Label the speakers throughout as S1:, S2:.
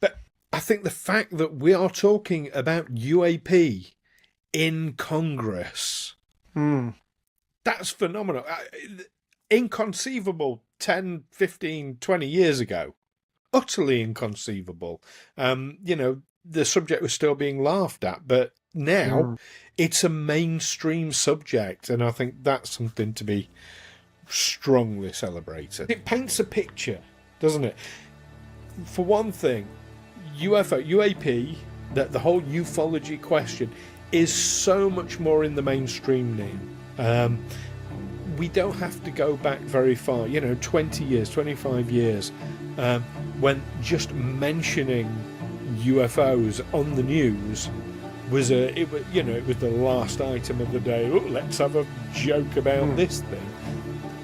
S1: But I think the fact that we are talking about UAP in Congress, that's phenomenal. Inconceivable 10, 15, 20 years ago. Utterly inconceivable. The subject was still being laughed at, but now it's a mainstream subject, and I think that's something to be strongly celebrated. It paints a picture, doesn't it? For one thing, UAP, that the whole ufology question is so much more in the mainstream now. We don't have to go back very far, 20 years, 25 years, when just mentioning UFOs on the news was it was the last item of the day. Oh, let's have a joke about this thing.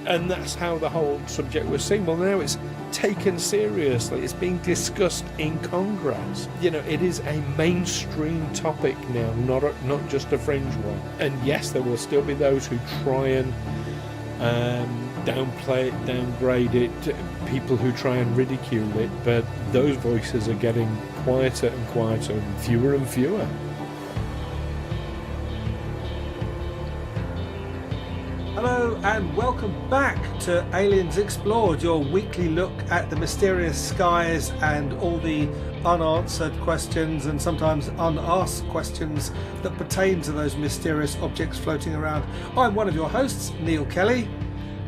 S1: And that's how the whole subject was seen. Well, now it's taken seriously. It's being discussed in Congress. It is a mainstream topic now, not just a fringe one. And yes, there will still be those who try and downplay it, downgrade it, people who try and ridicule it, but those voices are getting quieter and quieter and fewer.
S2: Hello and welcome back to Aliens Explored, your weekly look at the mysterious skies and all the unanswered questions and sometimes unasked questions that pertain to those mysterious objects floating around. I'm one of your hosts, Neil Kelly.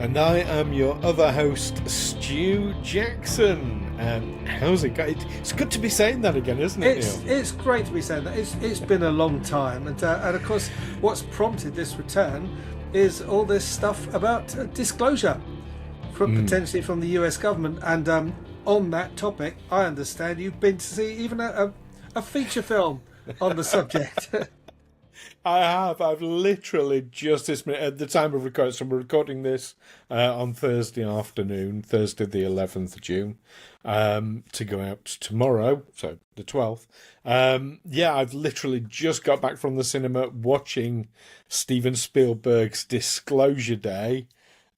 S1: And I am your other host, Stu Jackson. And how's it going? It's good to be saying that again, isn't it, Neil?
S2: It's great to be saying that. It's been a long time. And of course, what's prompted this return is all this stuff about disclosure potentially from the US government. And on that topic, I understand you've been to see even a feature film on the subject.
S1: I have. I've literally just this minute, at the time of recording, so we're recording this on Thursday afternoon, Thursday the 11th of June, to go out tomorrow, so the 12th. I've literally just got back from the cinema watching Steven Spielberg's Disclosure Day.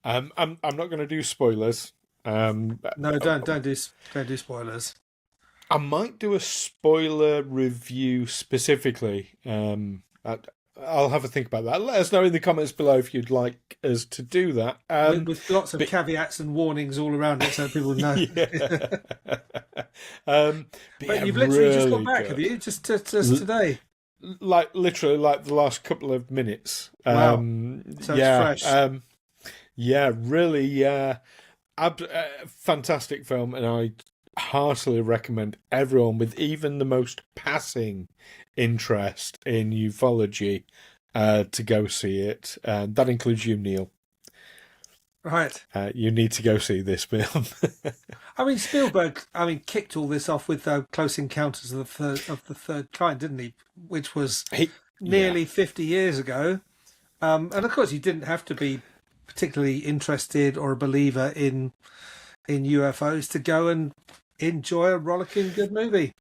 S1: I'm not going to do spoilers.
S2: No, don't do spoilers.
S1: I might do a spoiler review specifically. I'll have a think about that. Let us know in the comments below if you'd like us to do that.
S2: With lots of caveats and warnings all around it so people know. But you've literally just got back, have you? Just today?
S1: Literally the last couple of minutes.
S2: Wow. So it's fresh.
S1: Really fantastic film, and I heartily recommend everyone with even the most passing interest in ufology to go see it. That includes you, Neil.
S2: Right.
S1: You need to go see this film.
S2: I mean, Spielberg, kicked all this off with Close Encounters of the Third Kind, didn't he? Which was nearly 50 years ago. And of course, you didn't have to be particularly interested or a believer in UFOs to go and enjoy a rollicking good movie.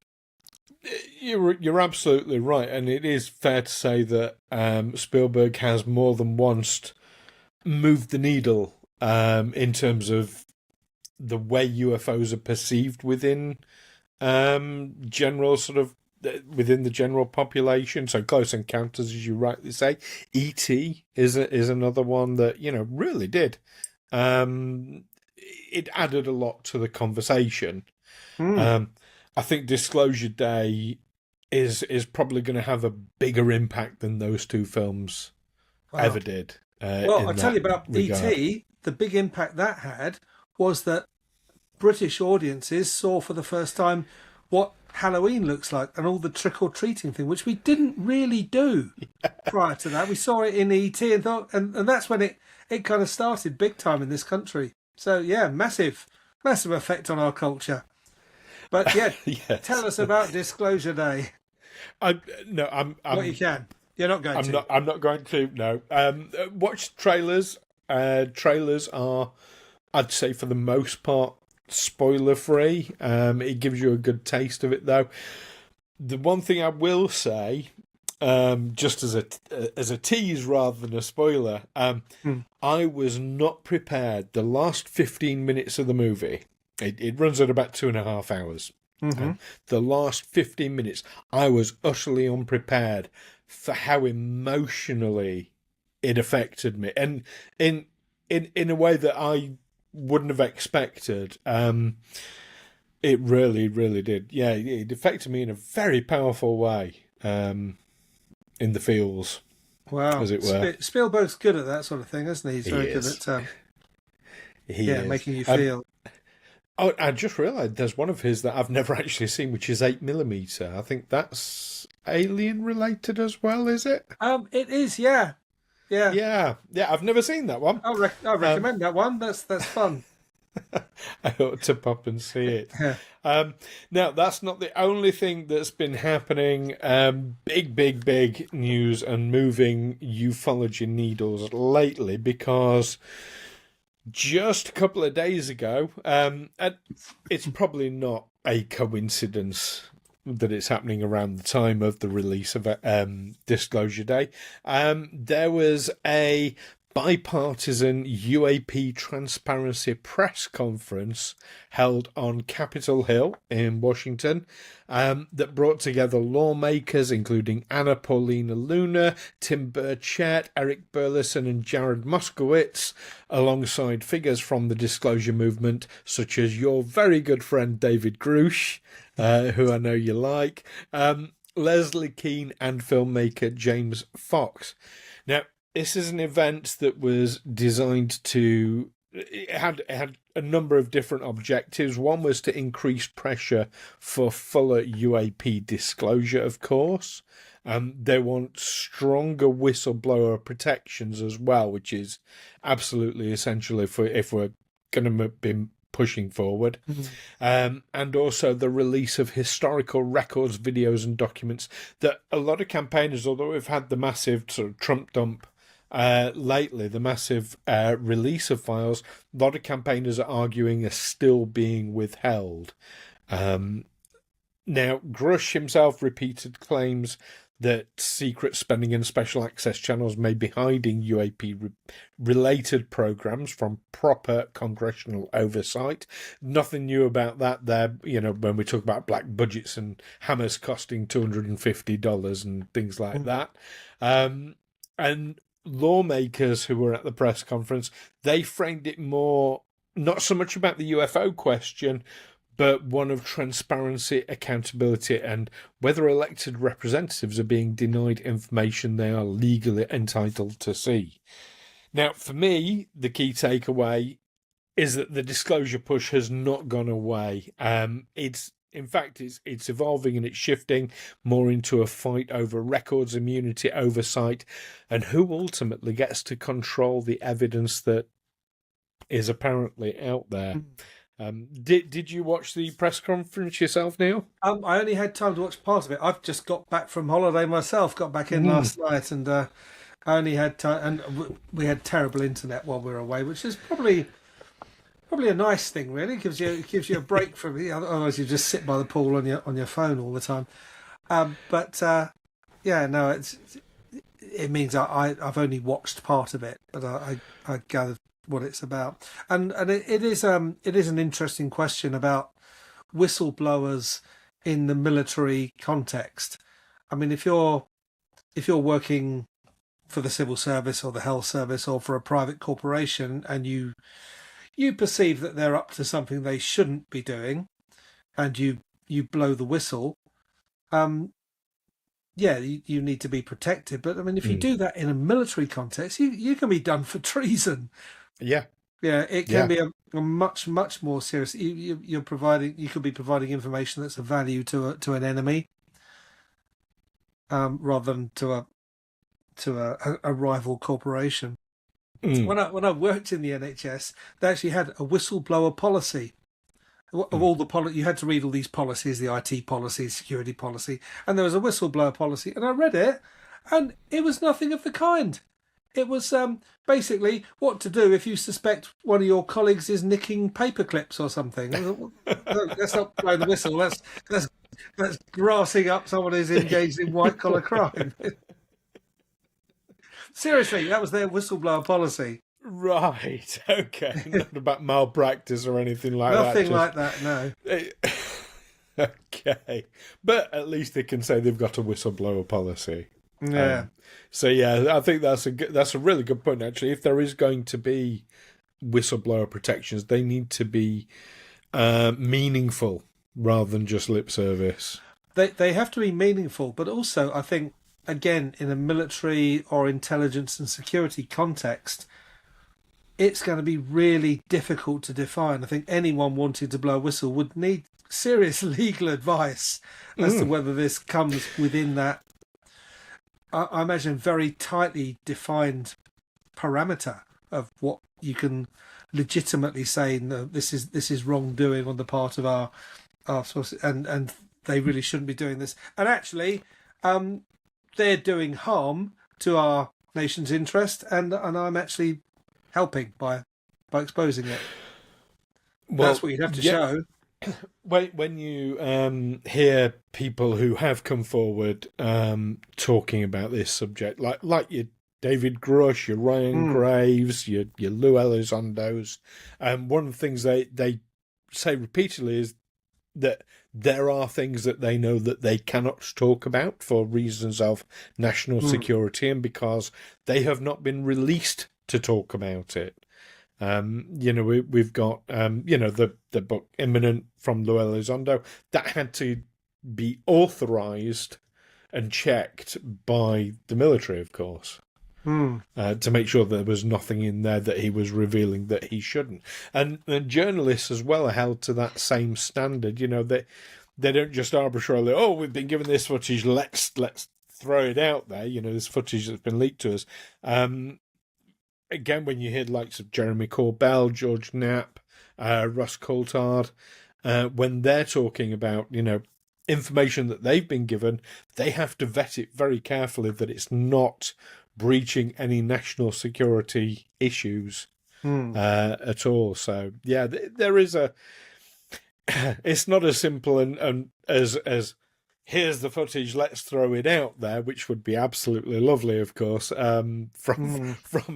S1: You're absolutely right, and it is fair to say that Spielberg has more than once moved the needle in terms of the way UFOs are perceived within general within the general population. So Close Encounters, as you rightly say, E.T. is another one that really did. It added a lot to the conversation. I think Disclosure Day is probably going to have a bigger impact than those two films ever did.
S2: Well, I'll tell you about E.T. The big impact that had was that British audiences saw for the first time what Halloween looks like and all the trick-or-treating thing, which we didn't really do prior to that. We saw it in E.T. and thought, and that's when it kind of started big time in this country. So, massive effect on our culture. But yes. Tell us about Disclosure Day.
S1: I'm
S2: what you can. You're not going to.
S1: I'm not going to. No. Watch trailers. Trailers are, I'd say, for the most part, spoiler free. It gives you a good taste of it, though. The one thing I will say, just as a tease rather than a spoiler, I was not prepared. The last 15 minutes of the movie. It runs at about 2.5 hours. The last 15 minutes, I was utterly unprepared for how emotionally it affected me, and in a way that I wouldn't have expected. It really, really did. Yeah, it affected me in a very powerful way, in the feels,
S2: Wow.
S1: as it were.
S2: Spielberg's good at that sort of thing, isn't he? He's very good at
S1: He is.
S2: making you feel.
S1: Oh, I just realised there's one of his that I've never actually seen, which is 8mm. I think that's alien related as well, is it?
S2: It is, yeah.
S1: Yeah. I've never seen that one.
S2: I recommend that one. That's fun.
S1: I ought to pop and see it. Now, that's not the only thing that's been happening. Big news and moving ufology needles lately, because just a couple of days ago, and it's probably not a coincidence that it's happening around the time of the release of Disclosure Day, there was a bipartisan UAP transparency press conference held on Capitol Hill in Washington, that brought together lawmakers including Anna Paulina Luna, Tim Burchett, Eric Burleson and Jared Moskowitz, alongside figures from the disclosure movement such as your very good friend David Grush, who I know you like, Leslie Keane and filmmaker James Fox. Now, this is an event that was designed to... It had a number of different objectives. One was to increase pressure for fuller UAP disclosure, of course. They want stronger whistleblower protections as well, which is absolutely essential if we're going to be pushing forward. And also the release of historical records, videos and documents that a lot of campaigners, although we've had the massive sort of Trump dump lately, the massive release of files, a lot of campaigners are arguing are still being withheld. Now, Grush himself repeated claims that secret spending and special access channels may be hiding UAP-related programs from proper congressional oversight. Nothing new about that there, when we talk about black budgets and hammers costing $250 and things like that. And lawmakers who were at the press conference, they framed it more, not so much about the UFO question, but one of transparency, accountability, and whether elected representatives are being denied information they are legally entitled to see. Now, for me, the key takeaway is that the disclosure push has not gone away. It's evolving and it's shifting more into a fight over records, immunity, oversight, and who ultimately gets to control the evidence that is apparently out there. Did you watch the press conference yourself, Neil?
S2: I only had time to watch part of it. I've just got back from holiday myself. Got back in last night, and I only had time. And we had terrible internet while we were away, which is probably a nice thing. Really, it gives you a break from it. Otherwise, you just sit by the pool on your phone all the time. It means I've only watched part of it, but I gathered what it's about, and it is an interesting question about whistleblowers in the military context. I mean, if you're working for the civil service or the health service or for a private corporation, and you perceive that they're up to something they shouldn't be doing, and you blow the whistle, you need to be protected. But I mean, if you do that in a military context, you can be done for treason. Yeah, it can be a much more serious. You could be providing information that's of value to an enemy, rather than to a rival corporation. When I worked in the NHS, they actually had a whistleblower policy. Of all the you had to read all these policies, the IT policy, security policy, and there was a whistleblower policy, and I read it, and it was nothing of the kind. It was basically what to do if you suspect one of your colleagues is nicking paper clips or something. Let's not blow the whistle. That's grassing up someone who's engaged in white collar crime. Seriously, that was their whistleblower policy.
S1: Right. Okay. Not about malpractice or anything like that.
S2: Nothing like that. No.
S1: Okay, but at least they can say they've got a whistleblower policy.
S2: Yeah.
S1: So yeah, I think that's a really good point. Actually, if there is going to be whistleblower protections, they need to be meaningful rather than just lip service.
S2: They have to be meaningful, but also I think, again, in a military or intelligence and security context, it's going to be really difficult to define. I think anyone wanting to blow a whistle would need serious legal advice as to whether this comes within that, I imagine, very tightly defined parameter of what you can legitimately say, no, this is wrongdoing on the part of our sources, and they really shouldn't be doing this. And actually, they're doing harm to our nation's interest, and I'm actually helping by exposing it. Well, that's what you'd have to show.
S1: When you hear people who have come forward talking about this subject, like your David Grush, your Ryan Graves, your Lou Elizondos, one of the things they say repeatedly is that there are things that they know that they cannot talk about for reasons of national security and because they have not been released to talk about it. We've got the book Imminent from Lou Elizondo that had to be authorized and checked by the military, of course, to make sure there was nothing in there that he was revealing that he shouldn't. And journalists as well are held to that same standard. They don't just arbitrarily, we've been given this footage, let's throw it out there. This footage that's been leaked to us. Again, when you hear the likes of Jeremy Corbell, George Knapp, Russ Coulthard, when they're talking about, information that they've been given, they have to vet it very carefully that it's not breaching any national security issues at all. So, yeah, there is it's not as simple and as here's the footage, let's throw it out there, which would be absolutely lovely, of course. From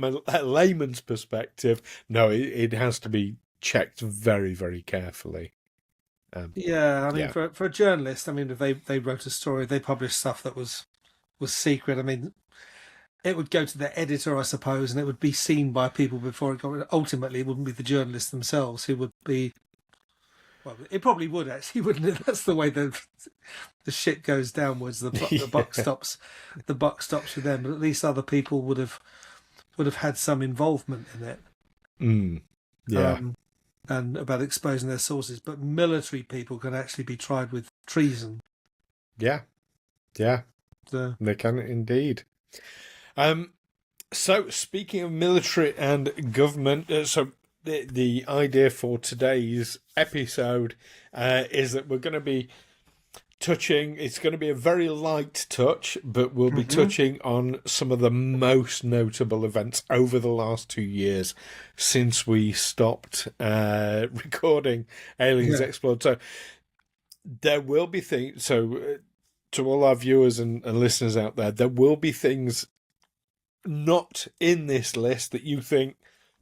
S1: a layman's perspective, no, it has to be checked very, very carefully.
S2: For a journalist, if they wrote a story, they published stuff that was secret. It would go to the editor, I suppose, and it would be seen by people before it got. Ultimately, it wouldn't be the journalists themselves who would be. Well, it probably would actually, wouldn't it? That's the way the shit goes downwards. The buck stops. The buck stops with them. But at least other people would have had some involvement in it. And about exposing their sources. But military people can actually be tried with treason.
S1: Yeah. They can indeed. So speaking of military and government, The idea for today's episode is that we're going to be touching, it's going to be a very light touch, but we'll be touching on some of the most notable events over the last 2 years since we stopped recording Aliens Explode. So there will be things, to all our viewers and listeners out there will be things not in this list that you think,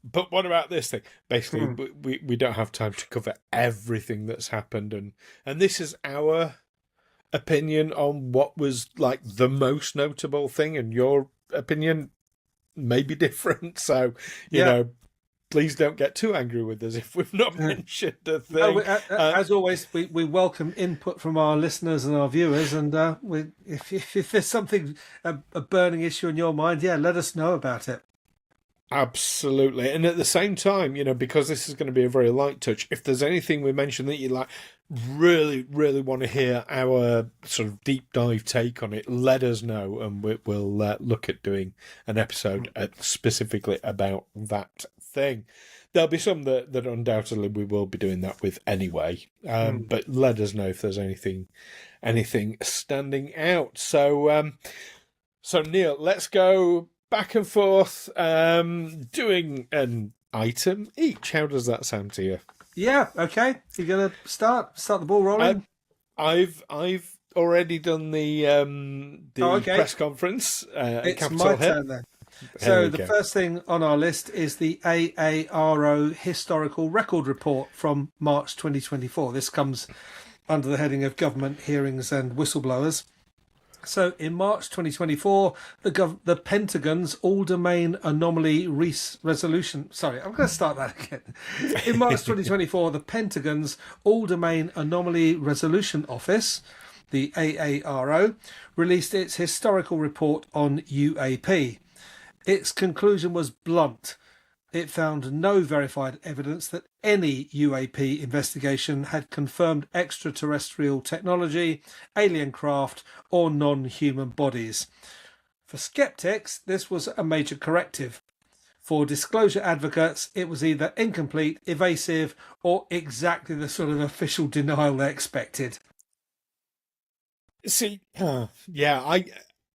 S1: but what about this thing? Basically, we don't have time to cover everything that's happened, and this is our opinion on what was like the most notable thing, and your opinion may be different. So, you know, please don't get too angry with us if we've not mentioned a thing.
S2: As always, we welcome input from our listeners and our viewers, and if there's something, a burning issue in your mind, let us know about it.
S1: Absolutely. And at the same time, because this is going to be a very light touch, if there's anything we mention that you really, really want to hear our sort of deep dive take on it, let us know, and we'll look at doing an episode specifically about that thing. There'll be some that undoubtedly we will be doing that with anyway, but let us know if there's anything standing out. So Neil, let's go back and forth, doing an item each. How does that sound to you?
S2: Yeah, okay. You're gonna start the ball rolling.
S1: I've already done the press conference.
S2: It's
S1: Capitol
S2: my
S1: Hill.
S2: turn then. So the first thing on our list is the AARO Historical Record Report from March 2024. This comes under the heading of government hearings and whistleblowers. So in March 2024, the Pentagon's all-domain anomaly resolution... Sorry, I'm going to start that again. In March 2024, the Pentagon's all-domain anomaly resolution office, the AARO, released its historical report on UAP. Its conclusion was blunt. It found no verified evidence that any UAP investigation had confirmed extraterrestrial technology, alien craft, or non-human bodies. For skeptics, this was a major corrective. For disclosure advocates, it was either incomplete, evasive, or exactly the sort of official denial they expected.
S1: See,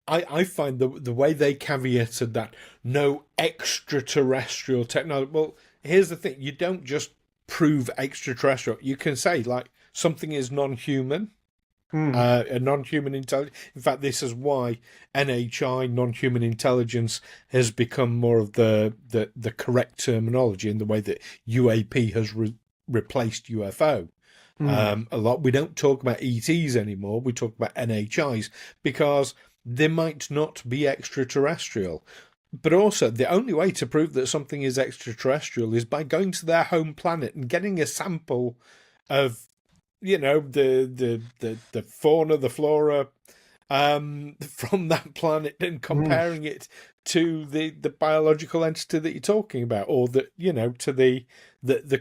S1: I find the way they caveated that no extraterrestrial technology. Well, here's the thing: you don't just prove extraterrestrial. You can say like something is non-human, a non-human intelligence. In fact, this is why NHI, non-human intelligence, has become more of the correct terminology in the way that UAP has replaced UFO. A lot. We don't talk about ETs anymore. We talk about NHIs because they might not be extraterrestrial. But also, the only way to prove that something is extraterrestrial is by going to their home planet and getting a sample of, the fauna, the flora from that planet and comparing it to the biological entity that you're talking about, or to the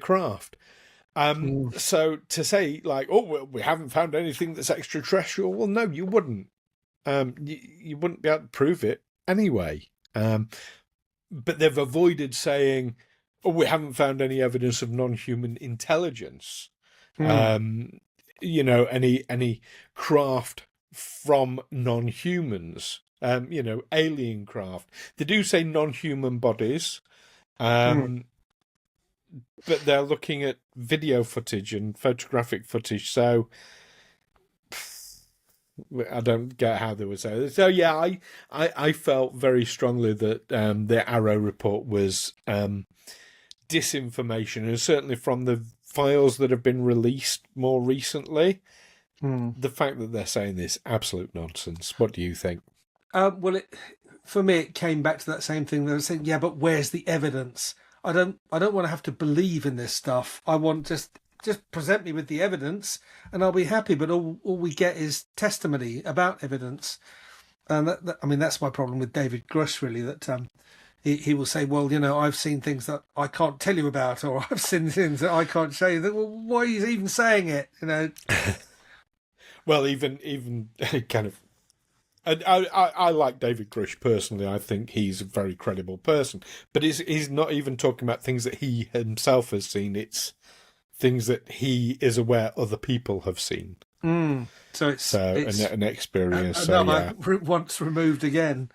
S1: craft. So to say like, oh, well, we haven't found anything that's extraterrestrial. Well, no, you wouldn't. You wouldn't be able to prove it anyway. But they've avoided saying, oh, we haven't found any evidence of non-human intelligence. Any craft from non-humans, alien craft. They do say non-human bodies, but they're looking at video footage and photographic footage, so I don't get how they would say this. So yeah, I felt very strongly that the AARO report was disinformation, and certainly from the files that have been released more recently, the fact that they're saying this absolute nonsense. What do you think?
S2: Well, for me, it came back to that same thing. They were saying, yeah, but where's the evidence? I don't want to have to believe in this stuff. I want just present me with the evidence and I'll be happy. But all we get is testimony about evidence. And that's my problem with David Grush, really, that he will say, well, I've seen things that I can't tell you about, or I've seen things that I can't show you. Well, why are you even saying it?
S1: Well, even kind of, I like David Grush personally. I think he's a very credible person, but he's not even talking about things that he himself has seen. It's things that he is aware other people have seen.
S2: So it's
S1: an experience.
S2: Once removed again.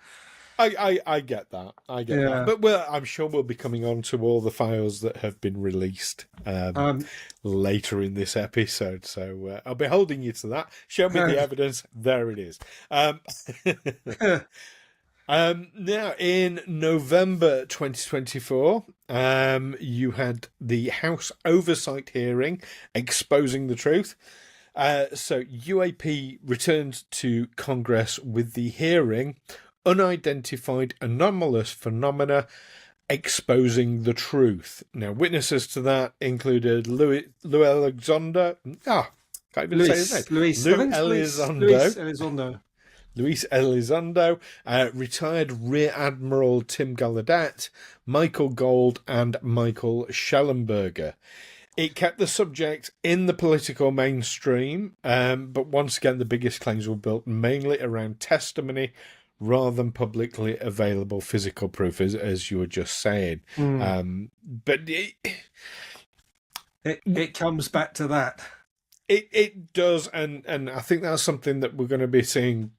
S1: I get that. That. But I'm sure we'll be coming on to all the files that have been released later in this episode. So I'll be holding you to that. Show me the evidence. There it is. Now, in November 2024, you had the House Oversight hearing exposing the truth. So UAP returned to Congress with the hearing Unidentified Anomalous Phenomena Exposing the Truth. Now, witnesses to that included Elizondo. Can't even say his name.
S2: Luis
S1: Elizondo, retired Rear Admiral Tim Gallaudet, Michael Gold, and Michael Schellenberger. It kept the subject in the political mainstream, but once again, the biggest claims were built mainly around testimony rather than publicly available physical proof, as you were just saying. But
S2: it comes back to that.
S1: It does, and I think that's something that we're going to be seeing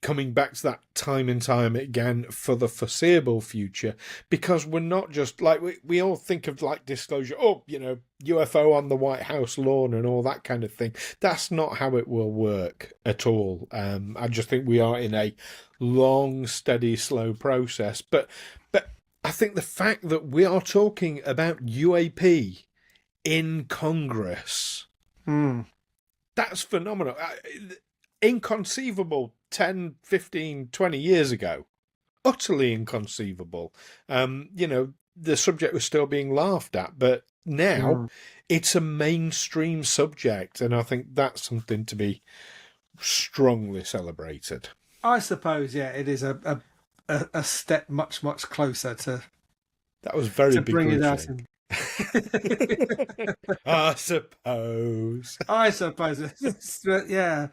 S1: coming back to that time and time again for the foreseeable future, because we're not just like we all think of like disclosure, UFO on the White House lawn and all that kind of thing. That's not how it will work at all. I just think we are in a long, steady, slow process. But I think the fact that we are talking about UAP in Congress, That's phenomenal. Inconceivable 10, 15, 20 years ago. Utterly inconceivable. The subject was still being laughed at, but now it's a mainstream subject, and I think that's something to be strongly celebrated.
S2: I suppose, yeah, it is a step much closer to.
S1: That was very
S2: bring it out.
S1: I suppose.
S2: I suppose. Yeah,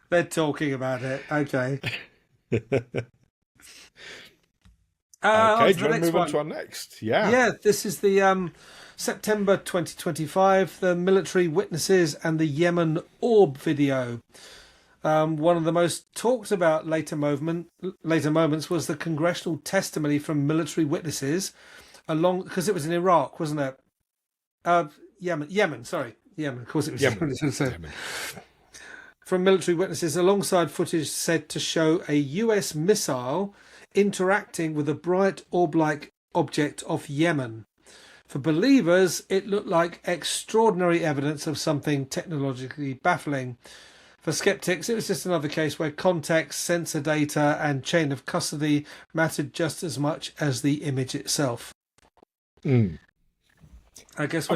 S2: they're talking about it. Okay.
S1: Okay, do you want to move on to our next? Yeah.
S2: Yeah, this is the September 2025, the military witnesses and the Yemen orb video. One of the most talked about later moments was the congressional testimony from military witnesses because it was in Iraq, wasn't it? Yemen, sorry. Yemen, of course it was Yemen. From military witnesses alongside footage said to show a US missile interacting with a bright orb-like object off Yemen. For believers, it looked like extraordinary evidence of something technologically baffling. For skeptics, it was just another case where context, sensor data, and chain of custody mattered just as much as the image itself. I guess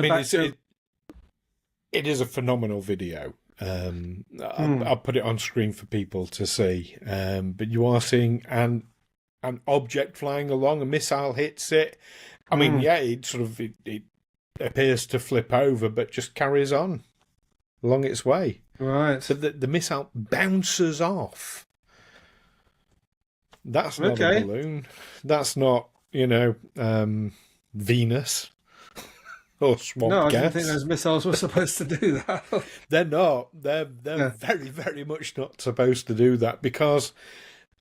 S2: it
S1: is a phenomenal video. I'll put it on screen for people to see. But you are seeing an object flying along, a missile hits it. I mean, it appears to flip over, but just carries on along its way.
S2: Right.
S1: So the missile bounces off. That's not a balloon. That's not, Venus or swamp gas.
S2: No, I didn't think those missiles were supposed to do that.
S1: They're not. They're very, very much not supposed to do that because,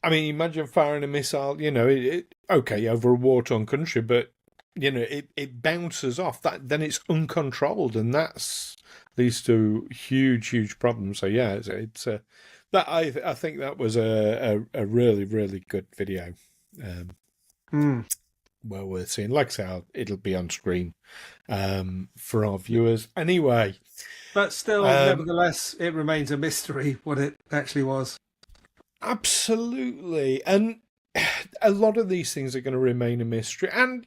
S1: I mean, imagine firing a missile, over a war-torn country, but, it bounces off. Then it's uncontrolled, and that leads to huge, huge problems. So, yeah, it's that I think that was a really, really good video. Well worth seeing. Like I say, it'll be on screen for our viewers anyway.
S2: But still, nevertheless, it remains a mystery what it actually was.
S1: Absolutely. And a lot of these things are going to remain a mystery. And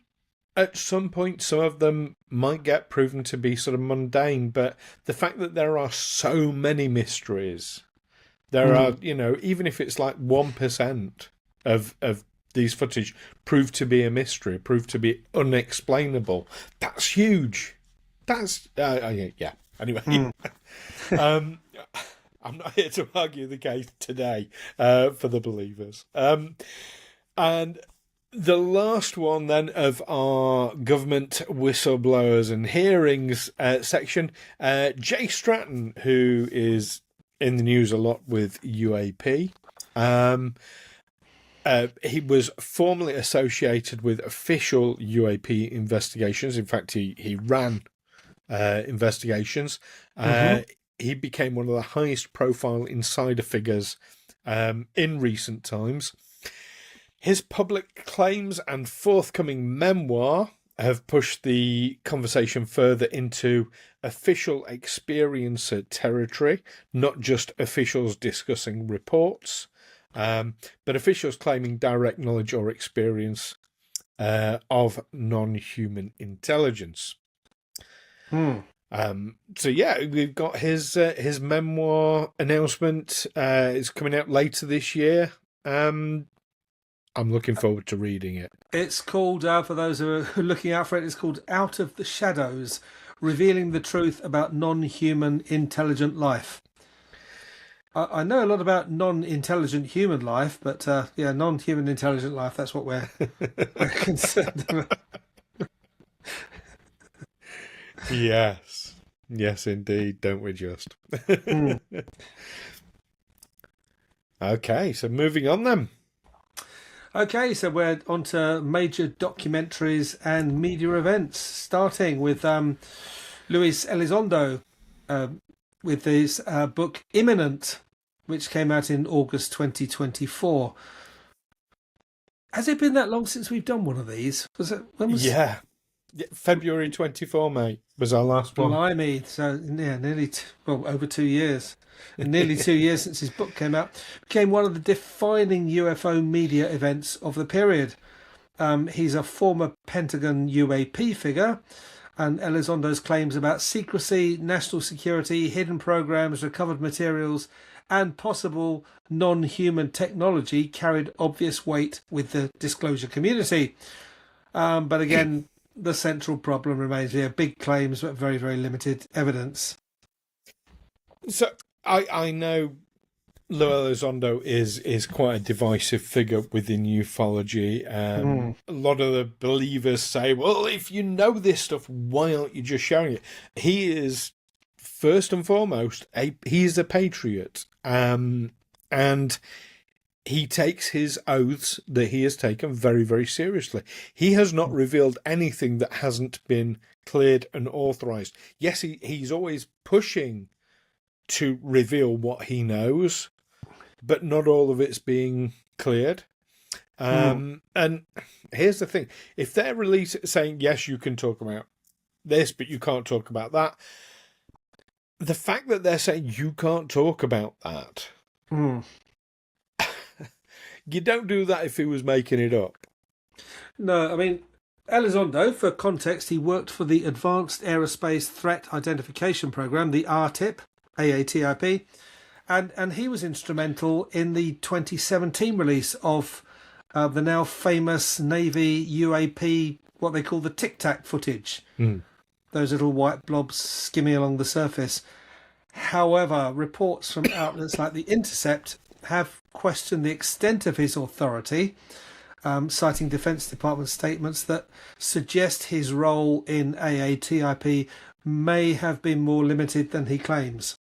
S1: at some point, some of them might get proven to be sort of mundane. But the fact that there are so many mysteries, there are, even if it's like 1% of these footage proved to be a mystery, proved to be unexplainable, that's huge. That's, yeah. Anyway, I'm not here to argue the case today for the believers. And the last one then of our government whistleblowers and hearings section, Jay Stratton, who is in the news a lot with UAP. He was formerly associated with official UAP investigations. In fact, he ran investigations. He became one of the highest profile insider figures in recent times. His public claims and forthcoming memoir have pushed the conversation further into official experiencer territory, not just officials discussing reports, but officials claiming direct knowledge or experience of non-human intelligence. So yeah, we've got his memoir announcement. It's coming out later this year. I'm looking forward to reading it.
S2: It's called, for those who are looking out for it, it's called Out of the Shadows, Revealing the Truth About Non-Human Intelligent Life. I know a lot about non-intelligent human life, but non-human intelligent life, that's what we're concerned about.
S1: Yes, indeed, don't we just? Okay, so moving on then.
S2: Okay, so we're on to major documentaries and media events, starting with Luis Elizondo with his book Imminent, which came out in August 2024. Has it been that long since we've done one of these?
S1: Yeah, February 24, mate, was our last one.
S2: Blimey. So, yeah, over 2 years. Nearly 2 years since his book came out. Became one of the defining UFO media events of the period. He's a former Pentagon UAP figure, and Elizondo's claims about secrecy, national security, hidden programs, recovered materials, and possible non-human technology carried obvious weight with the disclosure community. But again, the central problem remains here: big claims, but very, very limited evidence.
S1: So I know Lou Elizondo is quite a divisive figure within ufology. A lot of the believers say, well, if you know this stuff, why aren't you just sharing it? He is, first and foremost, he is a patriot. And he takes his oaths that he has taken very, very seriously. He has not revealed anything that hasn't been cleared and authorized. Yes, he's always pushing to reveal what he knows, but not all of it's being cleared. And here's the thing. If they're saying, yes, you can talk about this, but you can't talk about that, the fact that they're saying you can't talk about that, you don't do that if he was making it up.
S2: No, I mean, Elizondo, for context, he worked for the Advanced Aerospace Threat Identification Program, the RTIP, AATIP, and he was instrumental in the 2017 release of the now famous Navy UAP, what they call the Tic Tac footage. Those little white blobs skimming along the surface. However, reports from outlets like The Intercept have questioned the extent of his authority, citing Defense Department statements that suggest his role in AATIP may have been more limited than he claims.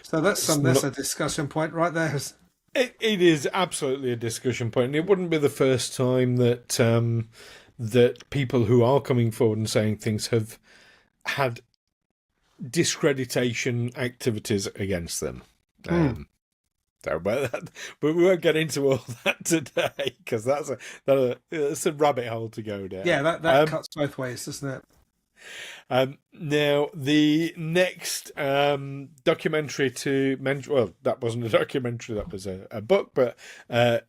S2: So that's a discussion point right there.
S1: It is absolutely a discussion point, and it wouldn't be the first time that that people who are coming forward and saying things have had discreditation activities against them. But we won't get into all that today, because that's a rabbit hole to go down.
S2: Yeah, that cuts both ways, doesn't it?
S1: Now, the next documentary to mention, well, that wasn't a documentary, that was a book, but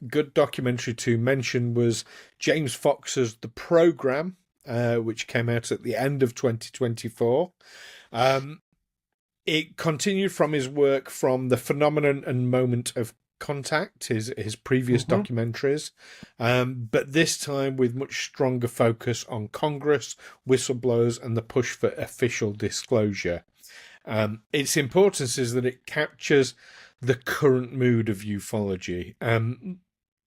S1: good documentary to mention was James Fox's The Program, which came out at the end of 2024. It continued from his work from The Phenomenon and Moment of Contact, his previous documentaries, but this time with much stronger focus on Congress, whistleblowers, and the push for official disclosure. Its importance is that it captures the current mood of ufology.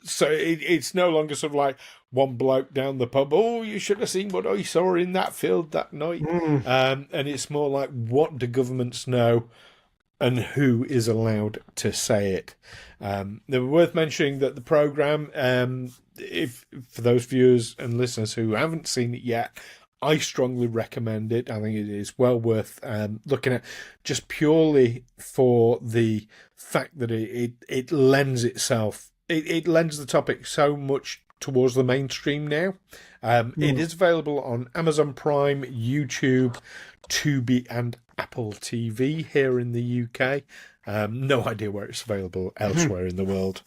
S1: So it's no longer sort of like one bloke down the pub, oh, you should have seen what I saw in that field that night. And it's more like, what do governments know and who is allowed to say it? They were worth mentioning that the program, if for those viewers and listeners who haven't seen it yet, I strongly recommend it. I think it is well worth looking at, just purely for the fact that it lends itself. It lends the topic so much towards the mainstream now. It is available on Amazon Prime, YouTube, Tubi, and Apple TV here in the UK. No idea where it's available elsewhere in the world,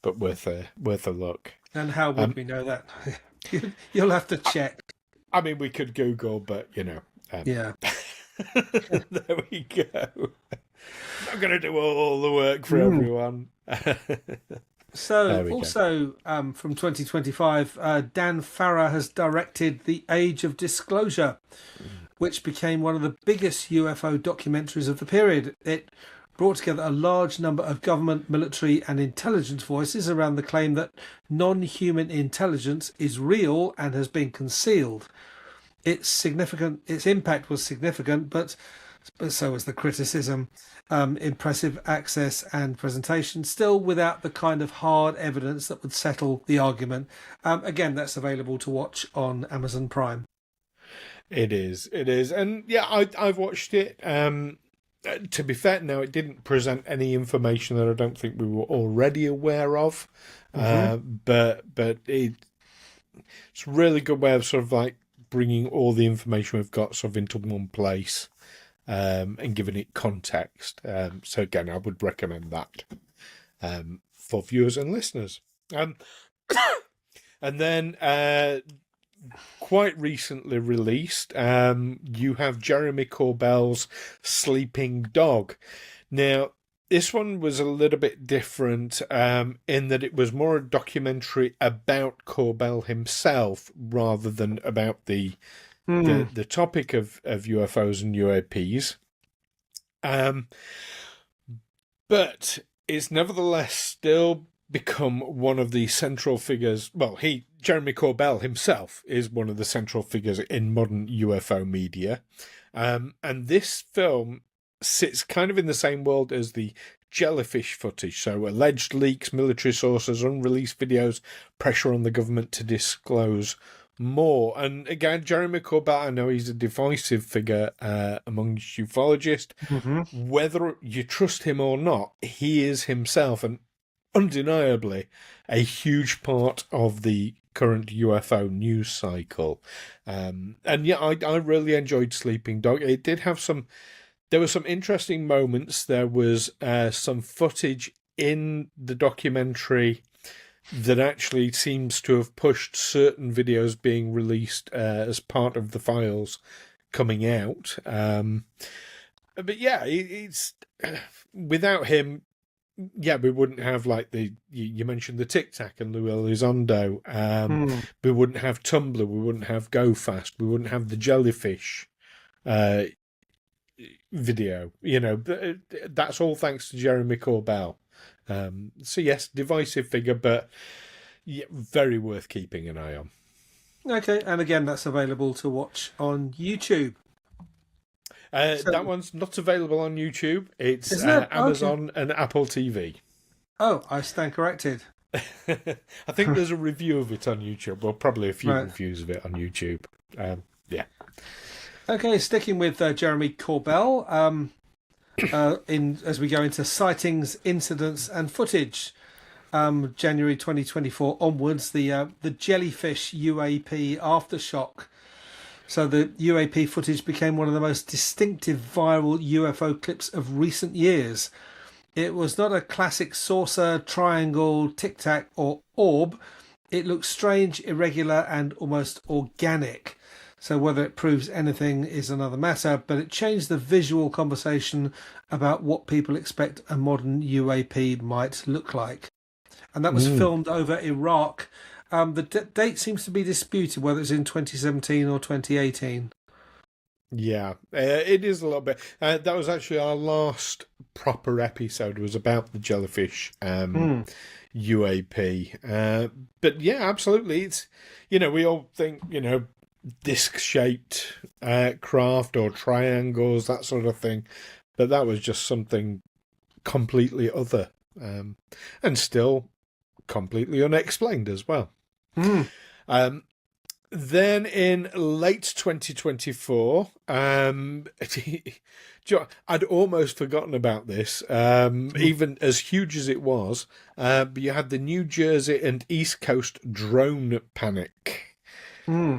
S1: but worth a look.
S2: And how would we know that? You'll have to check.
S1: I mean, we could Google, but
S2: yeah.
S1: There we go. I'm going to do all the work for everyone.
S2: So, also from 2025, Dan Farah has directed The Age of Disclosure, which became one of the biggest UFO documentaries of the period. It brought together a large number of government, military, and intelligence voices around the claim that non-human intelligence is real and has been concealed. Its impact was significant, but so was the criticism. Impressive access and presentation, still without the kind of hard evidence that would settle the argument. Again, that's available to watch on Amazon Prime.
S1: It is, and yeah, I've watched it. To be fair, now it didn't present any information that I don't think we were already aware of, but it's a really good way of sort of like bringing all the information we've got sort of into one place and giving it context. So again, I would recommend that for viewers and listeners. And then quite recently released, you have Jeremy Corbell's Sleeping Dog. Now, this one was a little bit different in that it was more a documentary about Corbell himself rather than about the topic of UFOs and UAPs. But it's nevertheless still become one of the central figures. Well, Jeremy Corbell himself is one of the central figures in modern UFO media. And this film sits kind of in the same world as the Jellyfish footage. So alleged leaks, military sources, unreleased videos, pressure on the government to disclose more. And again, Jeremy Corbell, I know he's a divisive figure among ufologists. Mm-hmm. Whether you trust him or not, he is himself and undeniably a huge part of the current UFO news cycle. And yeah, I really enjoyed Sleeping Dog. It did have there were some interesting moments. There was some footage in the documentary that actually seems to have pushed certain videos being released as part of the files coming out. But yeah, it's without him, yeah, we wouldn't have like you mentioned the Tic Tac and Lou Elizondo. We wouldn't have Tumblr. We wouldn't have Go Fast. We wouldn't have the Jellyfish video. You know, that's all thanks to Jeremy Corbell. So yes, divisive figure, but yeah, very worth keeping an eye on. Okay,
S2: and again, that's available to watch on YouTube.
S1: That one's not available on YouTube. It's Amazon and Apple TV.
S2: Oh, I stand corrected.
S1: I think there's a review of it on YouTube. Well, probably a few reviews of it on YouTube. Yeah.
S2: Okay, sticking with Jeremy Corbell. As we go into sightings, incidents, and footage, January 2024 onwards, the Jellyfish UAP aftershock. So the UAP footage became one of the most distinctive viral UFO clips of recent years. It was not a classic saucer, triangle, tic-tac, or orb. It looked strange, irregular, and almost organic. So whether it proves anything is another matter, but it changed the visual conversation about what people expect a modern UAP might look like. And that was filmed over Iraq. The date seems to be disputed, whether it's in 2017 or 2018.
S1: Yeah, it is a little bit. That was actually our last proper episode, was about the Jellyfish UAP. But yeah, absolutely. It's, we all think, disc-shaped craft or triangles, that sort of thing. But that was just something completely other. And still completely unexplained as well. Then in late 2024, I'd almost forgotten about this, even as huge as it was, but you had the New Jersey and East Coast drone panic.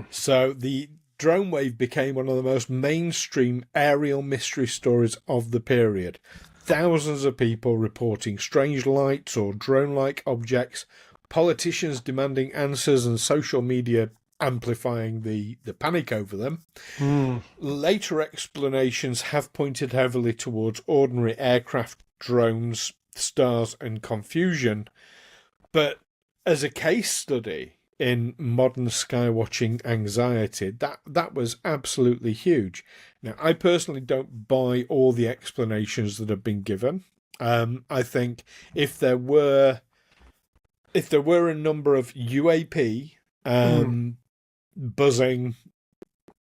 S1: So the drone wave became one of the most mainstream aerial mystery stories of the period. Thousands of people reporting strange lights or drone-like objects, politicians demanding answers, and social media amplifying the panic over them. Later explanations have pointed heavily towards ordinary aircraft, drones, stars, and confusion. But as a case study in modern skywatching anxiety, that was absolutely huge. Now, I personally don't buy all the explanations that have been given. I think if there were a number of UAP buzzing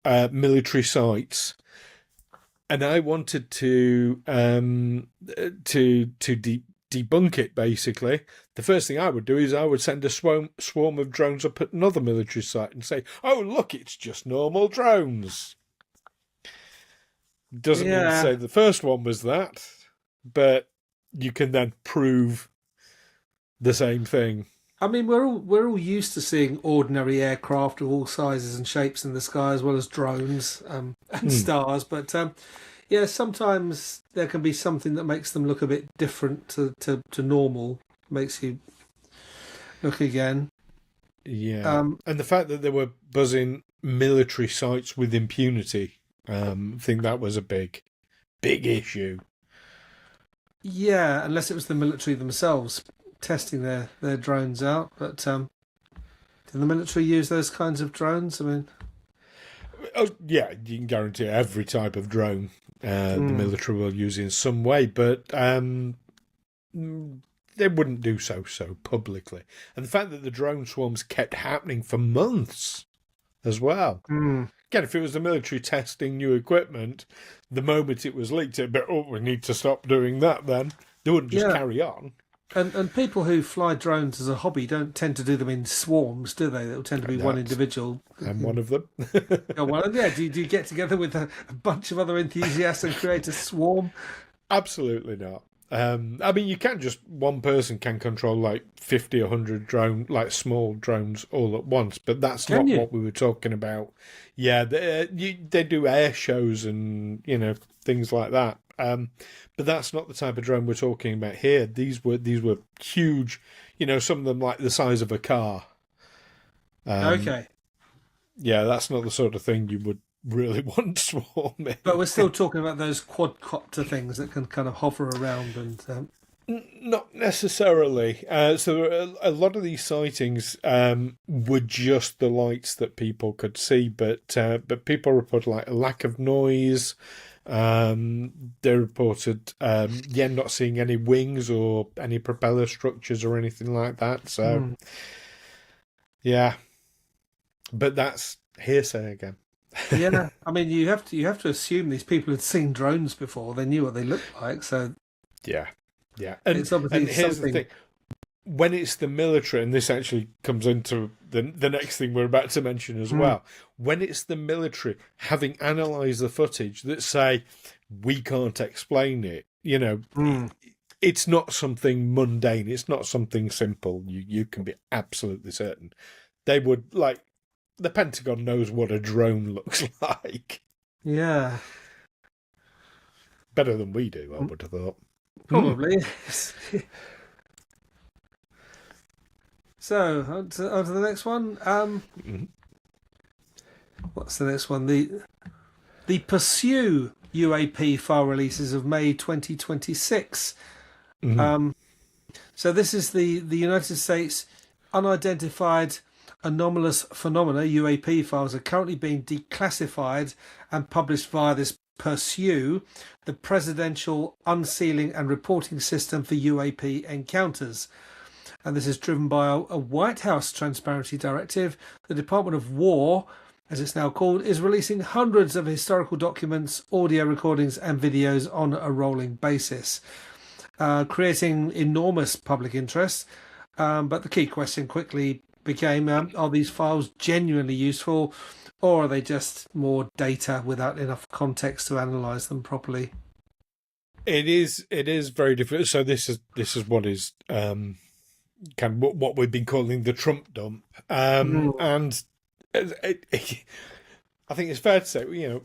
S1: military sites, and I wanted to debunk it, basically, the first thing I would do is I would send a swarm of drones up at another military site and say, "Oh, look, it's just normal drones." Doesn't mean to say the first one was that, but you can then prove the same thing.
S2: I mean, we're all used to seeing ordinary aircraft of all sizes and shapes in the sky, as well as drones and stars. But yeah, sometimes there can be something that makes them look a bit different to normal. Makes you look again.
S1: Yeah, and the fact that they were buzzing military sites with impunity, I think that was a big issue.
S2: Yeah, unless it was the military themselves testing their drones out. But did the military use those kinds of drones? I mean,
S1: Oh, yeah, you can guarantee every type of drone the military will use in some way, but they wouldn't do so publicly. And the fact that the drone swarms kept happening for months as well. Again, if it was the military testing new equipment, the moment it was leaked, it'd be, oh, we need to stop doing that then. They wouldn't just carry on.
S2: And people who fly drones as a hobby don't tend to do them in swarms, do they? They'll tend to be one individual.
S1: I'm one of them.
S2: Oh, well, yeah. Do you get together with a bunch of other enthusiasts and create a swarm?
S1: Absolutely not. I mean, you can just, one person can control like 50 or 100 like small drones all at once, but that's not what we were talking about. Yeah, they do air shows and, things like that. But that's not the type of drone we're talking about here. These were huge, some of them like the size of a car.
S2: Okay.
S1: Yeah, that's not the sort of thing you would really want swarming.
S2: But we're still talking about those quadcopter things that can kind of hover around and.
S1: Not necessarily. So a lot of these sightings were just the lights that people could see, but people reported like a lack of noise. They reported not seeing any wings or any propeller structures or anything like that. So yeah, but that's hearsay again.
S2: Yeah, I mean you have to assume these people had seen drones before. They knew what they looked like. So
S1: yeah, and
S2: it's obviously
S1: and here's
S2: something.
S1: the thing. When it's the military, and this actually comes into the next thing we're about to mention as well, when it's the military having analysed the footage that say, we can't explain it, it's not something mundane, it's not something simple, you can be absolutely certain. They would, like, the Pentagon knows what a drone looks like.
S2: Yeah.
S1: Better than we do, I would have thought.
S2: Probably. So, on to the next one. What's the next one? The Pursue UAP file releases of May 2026. So this is the United States unidentified anomalous phenomena, UAP files, are currently being declassified and published via this Pursue, the Presidential Unsealing and Reporting System for UAP Encounters. And this is driven by a White House transparency directive. The Department of War, as it's now called, is releasing hundreds of historical documents, audio recordings and videos on a rolling basis, creating enormous public interest. But the key question quickly became, are these files genuinely useful, or are they just more data without enough context to analyse them properly?
S1: It is very difficult. So this is what is kind of what we've been calling the Trump dump, and I think it's fair to say,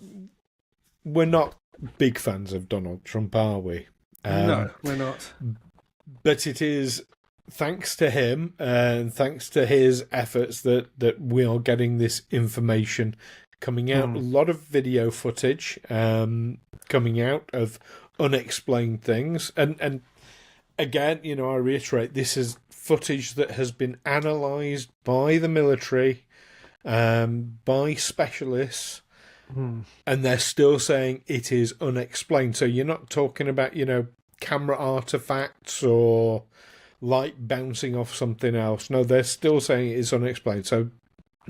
S1: we're not big fans of Donald Trump, are we?
S2: No, we're not.
S1: But it is thanks to him and thanks to his efforts that we are getting this information coming out. A lot of video footage coming out of unexplained things, and again, I reiterate, this is footage that has been analysed by the military, by specialists, and they're still saying it is unexplained. So you're not talking about, camera artifacts or light bouncing off something else. No, they're still saying it is unexplained. So,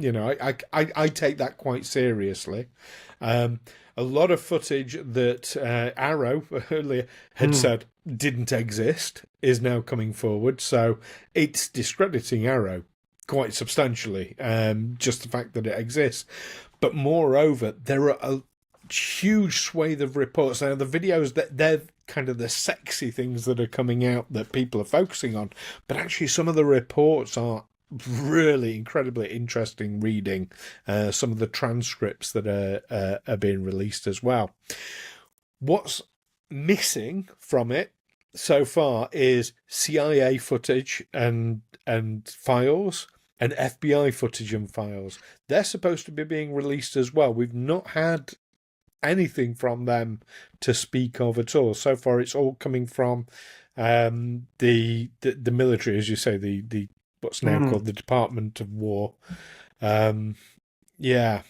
S1: I take that quite seriously. A lot of footage that AARO earlier had said didn't exist is now coming forward. So it's discrediting AARO quite substantially, just the fact that it exists. But moreover, there are huge swathe of reports. Now, the videos, they're kind of the sexy things that are coming out that people are focusing on, but actually some of the reports are really incredibly interesting reading. Some of the transcripts that are being released as well. What's missing from it so far is CIA footage and files, and FBI footage and files. They're supposed to be being released as well. We've not had anything from them to speak of at all. So far, it's all coming from the military, as you say, the what's now called the Department of War. Yeah.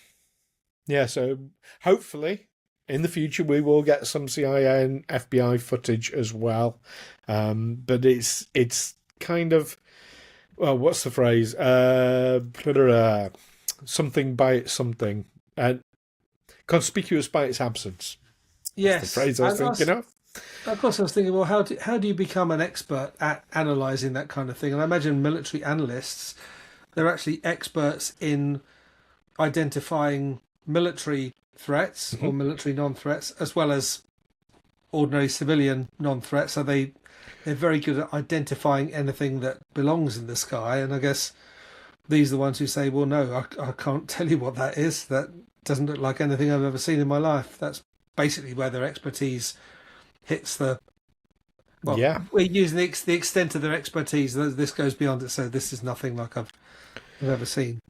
S1: So hopefully, in the future, we will get some CIA and FBI footage as well. But it's kind of, well, what's the phrase? Something by its something. Conspicuous by its absence.
S2: Yes.
S1: That's the phrase I was thinking of.
S2: Of course, I was thinking, well, how do you become an expert at analysing that kind of thing? And I imagine military analysts, they're actually experts in identifying military threats or military non-threats, as well as ordinary civilian non-threats. So they're very good at identifying anything that belongs in the sky. And I guess these are the ones who say, well, no, I can't tell you what that is. That doesn't look like anything I've ever seen in my life. That's basically where their expertise hits the... Well,
S1: yeah.
S2: We're using the extent of their expertise. This goes beyond it. So this is nothing like I've ever seen,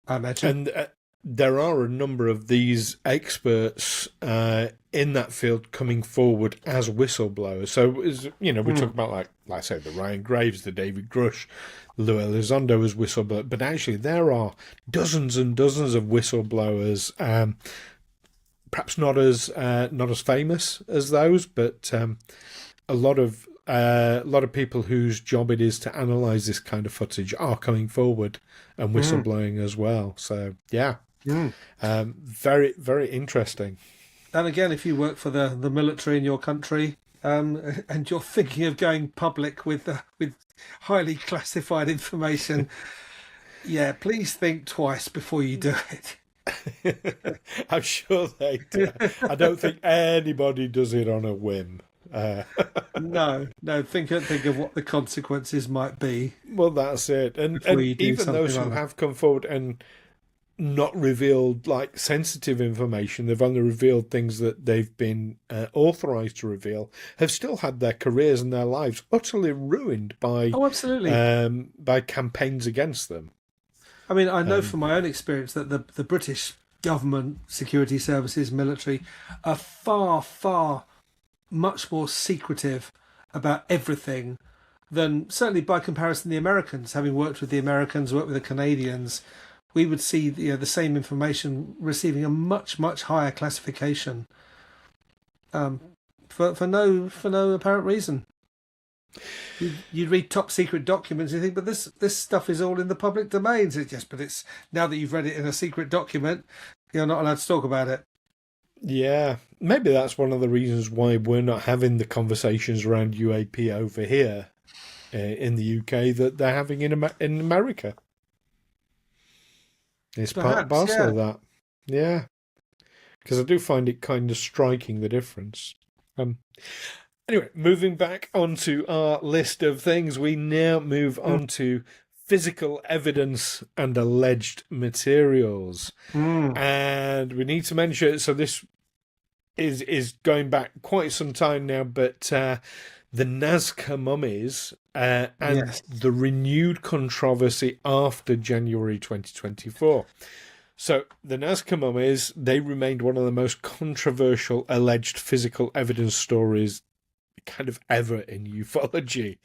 S2: I imagine.
S1: And there are a number of these experts in that field coming forward as whistleblowers. So, we talk about, like I say, the Ryan Graves, the David Grush, Lou Elizondo as whistleblower, but actually there are dozens and dozens of whistleblowers, perhaps not as famous as those, but a lot of people whose job it is to analyse this kind of footage are coming forward and whistleblowing as well. So, yeah. Very, very interesting.
S2: And again, if you work for the military in your country, and you're thinking of going public with highly classified information, yeah, please think twice before you do it.
S1: I'm sure they do. I don't think anybody does it on a whim.
S2: No. Think of what the consequences might be.
S1: Well, that's it. And even those who have come forward and not revealed like sensitive information, they've only revealed things that they've been authorized to reveal, have still had their careers and their lives utterly ruined by
S2: absolutely
S1: by campaigns against them.
S2: I mean, I know from my own experience that the British government, security services, military are far much more secretive about everything than, certainly by comparison, the Americans. Having worked with the Americans, worked with the Canadians, we would see the same information receiving a much higher classification for no apparent reason. You'd read top secret documents and you think, but this stuff is all in the public domain. But it's now that you've read it in a secret document, you're not allowed to talk about it. Yeah,
S1: maybe that's one of the reasons why we're not having the conversations around UAP over here in the UK that they're having in America. It's part and parcel of that. Yeah. Because I do find it kind of striking, the difference. Anyway, moving back onto our list of things, we now move on to physical evidence and alleged materials. And we need to mention, so this is going back quite some time now, but the Nazca mummies and the renewed controversy after January 2024. So the Nazca mummies, they remained one of the most controversial alleged physical evidence stories kind of ever in ufology.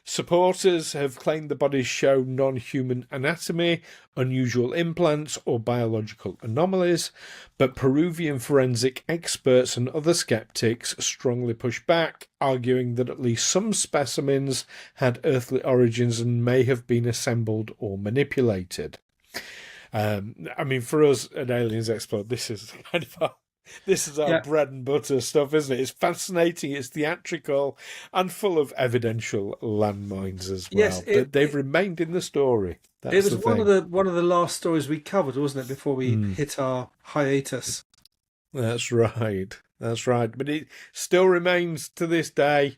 S1: Supporters have claimed the bodies show non-human anatomy, unusual implants, or biological anomalies, but Peruvian forensic experts and other skeptics strongly push back, arguing that at least some specimens had earthly origins and may have been assembled or manipulated. I mean, for us at Aliens Explore, this is kind of our bread and butter stuff, isn't it? It's fascinating, it's theatrical, and full of evidential landmines as well.
S2: Yes,
S1: but they've remained in the story. That's
S2: it was one of the last stories we covered, wasn't it, before we hit our hiatus?
S1: That's right. That's right. But it still remains to this day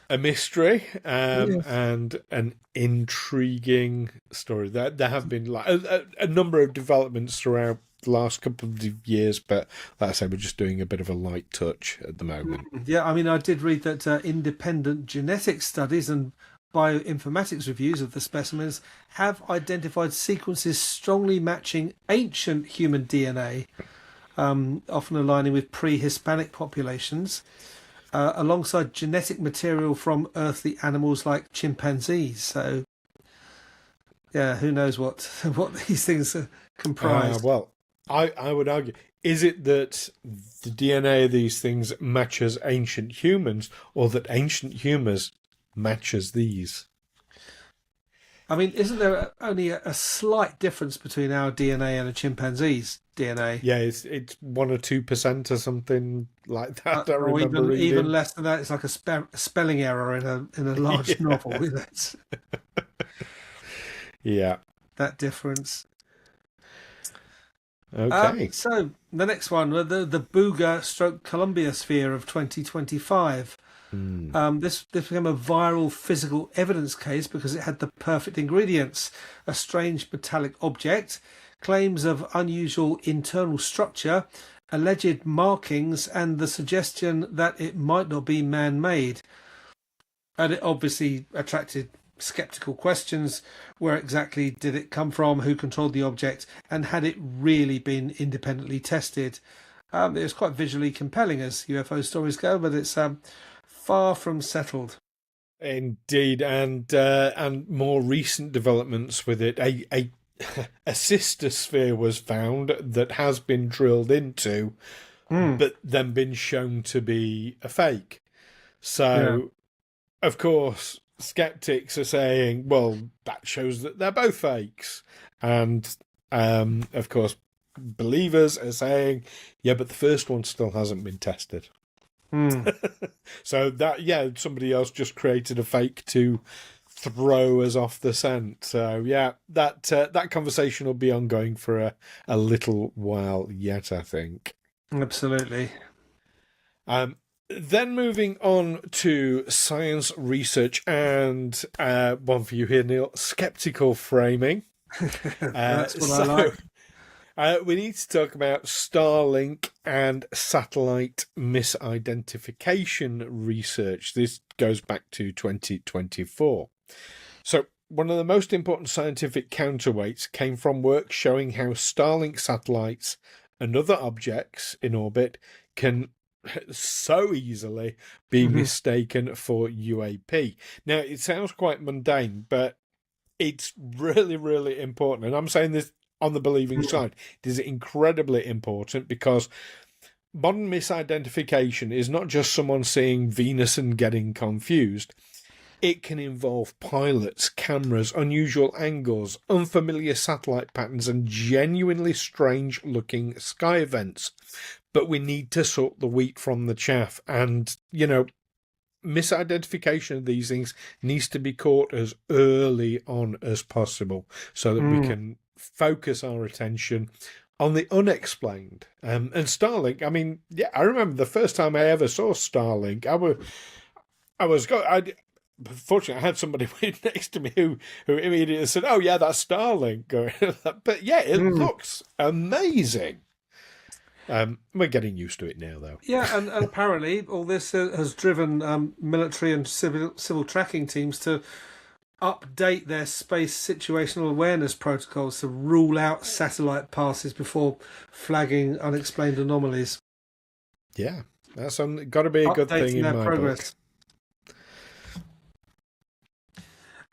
S1: a mystery,
S2: Yes.
S1: and an intriguing story. There have been like a number of developments throughout the last couple of years, but like I say, we're just doing a bit of a light touch at the moment.
S2: Yeah, I mean, I did read that independent genetic studies and bioinformatics reviews of the specimens have identified sequences strongly matching ancient human DNA, often aligning with pre-Hispanic populations, alongside genetic material from earthly animals like chimpanzees. So, yeah, who knows what what these things comprise.
S1: Well, I would argue, is it that the DNA of these things matches ancient humans, or that ancient humans matches these?
S2: I mean, isn't there only a slight difference between our DNA and a chimpanzee's DNA?
S1: Yeah, it's 1 or 2% or something like that. I
S2: Or
S1: remember
S2: even
S1: reading.
S2: less than that. It's like a spelling error in a large novel.
S1: Yeah.
S2: That's
S1: Yeah.
S2: that difference.
S1: Okay.
S2: So the next one, the Buga stroke Columbia sphere of 2025.
S1: Hmm.
S2: This became a viral physical evidence case because it had the perfect ingredients: a strange metallic object, claims of unusual internal structure, alleged markings, and the suggestion that it might not be man-made. And it obviously attracted skeptical questions. Where exactly did it come from? Who controlled the object? And had it really been independently tested? It was quite visually compelling as UFO stories go, but it's far from settled.
S1: Indeed, and more recent developments with it. A sister sphere was found that has been drilled into,
S2: Mm,
S1: but then been shown to be a fake.
S2: yeah.
S1: So, of course, skeptics are saying, well, that shows that they're both fakes. And, of course, believers are saying, yeah, but the first one still hasn't been tested.
S2: Mm.
S1: So that, yeah, somebody else just created a fake to throw us off the scent. So yeah, that conversation will be ongoing for a little while yet, I think.
S2: Absolutely.
S1: Then moving on to science research, and one for you here, Neil, skeptical framing.
S2: That's what I
S1: So
S2: like.
S1: we need to talk about Starlink and satellite misidentification research. This goes back to 2024. So one of the most important scientific counterweights came from work showing how Starlink satellites and other objects in orbit can so easily be
S2: Mhm.
S1: mistaken for UAP. Now, it sounds quite mundane, but it's really, really important. And I'm saying this on the believing side. It is incredibly important because modern misidentification is not just someone seeing Venus and getting confused. It can involve pilots, cameras, unusual angles, unfamiliar satellite patterns, and genuinely strange looking sky events. But we need to sort the wheat from the chaff. And, misidentification of these things needs to be caught as early on as possible so that we
S2: Mm.
S1: can focus our attention on the unexplained. And Starlink, I mean, yeah, I remember the first time I ever saw Starlink. Fortunately, I had somebody next to me who immediately said, "Oh yeah, that's Starlink." But yeah, it
S2: Mm.
S1: looks amazing. We're getting used to it now, though.
S2: Yeah, and apparently all this has driven military and civil tracking teams to update their space situational awareness protocols to rule out satellite passes before flagging unexplained anomalies.
S1: Yeah, that's got to be a good thing
S2: Updating
S1: in
S2: their
S1: my book.
S2: progress.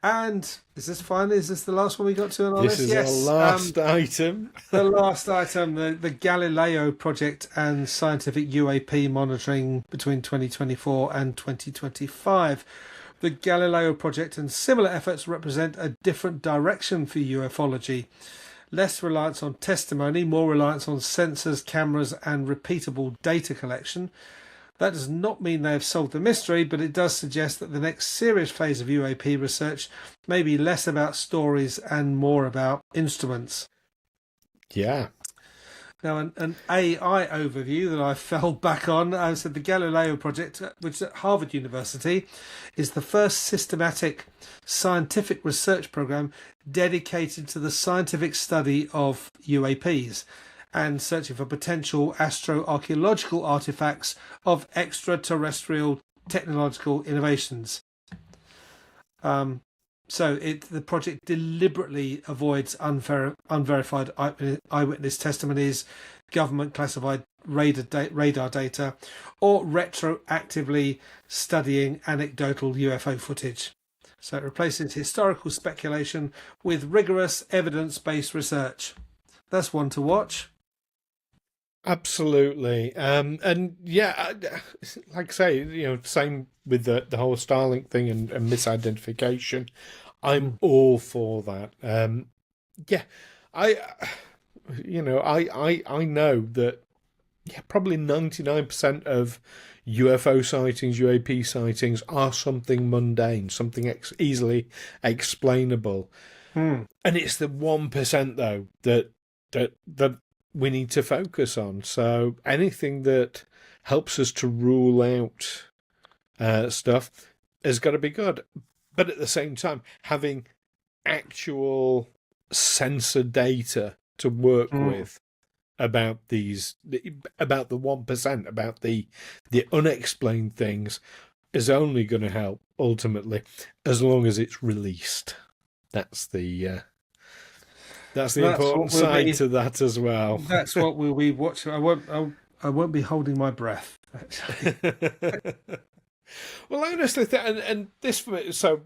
S2: And is this finally? Is this the last one we got to on our
S1: This
S2: list?
S1: is our
S2: Yes.
S1: last item.
S2: The last item, the Galileo Project and scientific UAP monitoring between 2024 and 2025. The Galileo Project and similar efforts represent a different direction for ufology. Less reliance on testimony, more reliance on sensors, cameras, and repeatable data collection. That does not mean they have solved the mystery, but it does suggest that the next serious phase of UAP research may be less about stories and more about instruments.
S1: Yeah.
S2: Now, an AI overview that I fell back on, I said the Galileo Project, which is at Harvard University, is the first systematic scientific research program dedicated to the scientific study of UAPs and searching for potential astroarchaeological artifacts of extraterrestrial technological innovations. So the project deliberately avoids unverified eyewitness testimonies, government classified radar data, or retroactively studying anecdotal UFO footage. So it replaces historical speculation with rigorous evidence-based research. That's one to watch.
S1: Absolutely. And yeah, like I say, same with the whole Starlink thing and misidentification. I'm all for that. Yeah, I know that probably 99% of UFO sightings, UAP sightings are something mundane, something easily explainable. And it's the 1% though that we need to focus on. So anything that helps us to rule out stuff has got to be good. But at the same time, having actual sensor data to work with about the 1%, about the unexplained things, is only going to help ultimately, as long as it's released. That's the important side to that as well.
S2: That's what we'll be watching. I won't be holding my breath, actually.
S1: Well, I honestly think, and this, so